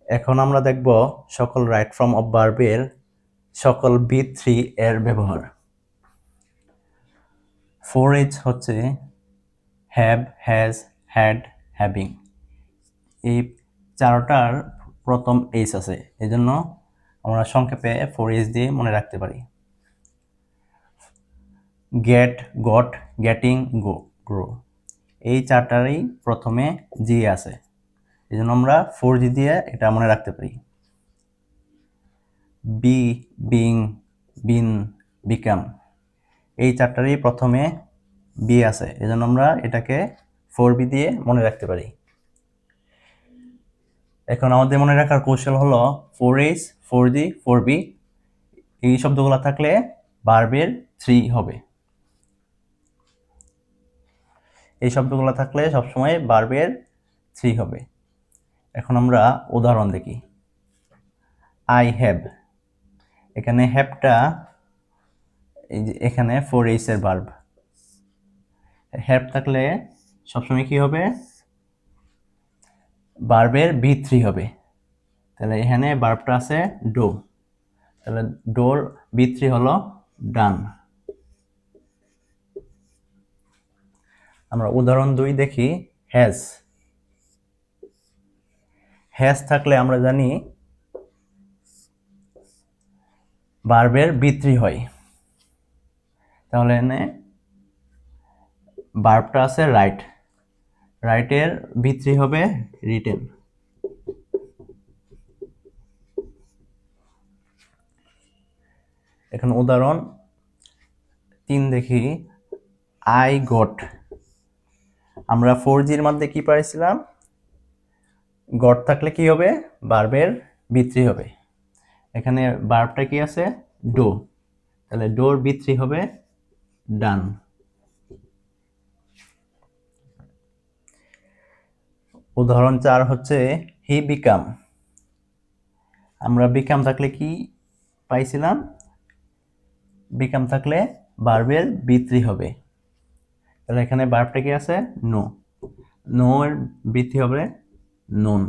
এখন আমরা দেখব সকল রাইট ফর্ম অফ ভার্বের সকল B3 এর ব্যবহার। ফর এইচ হচ্ছে হ্যাভ, হ্যাজ, হ্যাড, হ্যাভিং। এই চারটার প্রথম এইচ আছে, এই জন্য আমরা সংক্ষেপে ফর এইচ দিয়ে মনে রাখতে পারি। গেট, গট, গেটিং, গো, গ্রো, এই চারটারই প্রথমে জি আছে, এই জন্য আমরা 4G দিয়ে এটা মনে রাখতে পারি। বি, বিং, বিন, বিকাম, এই চারটারই প্রথমে বি আছে, এই জন্য আমরা এটাকে 4B দিয়ে মনে রাখতে পারি। এখন আমাদের মনে রাখার কৌশল হলো 4H, 4G, 4B, এই শব্দগুলো থাকলে ভার্বের 3 হবে। এই শব্দগুলো থাকলে সবসময় ভার্বের 3 হবে। এখন আমরা উদাহরণ দেখি। আই হ্যাভ, এখানে হ্যাভটা এই যে এখানে 4H এর ভার্ব। হ্যাভ থাকলে সবসময় কি হবে? ভার্বের B3 হবে। তাহলে এখানে ভার্বটা আছে ডো, তাহলে ডোর B3 হলো ডান। আমরা উদাহরণ 2 দেখি। হ্যাজ, হ্যাজ থাকলে আমরা জানি ভার্বের B3 হয়, তাহলে এখানে ভার্বটা আছে রাইট, রাইটের B3 হবে রিটেন। এখন উদাহরণ 3 দেখি। আই গট, আমরা 4Gর মধ্যে কি পাইছিলাম? গট থাকলে কি হবে? ভার্বের B3 হবে। এখানে ভার্বটা কি আছে? ডো, তাহলে ডোর B3 হবে ডান। উদাহরণ 4 হচ্ছে হি বিকাম, আমরা বিকাম থাকলে কি পাইছিলাম? বিকাম থাকলে ভার্বের B3 হবে, তাহলে এখানে ভার্বটা কি আছে? নো, নো এর B3 হবে নোন।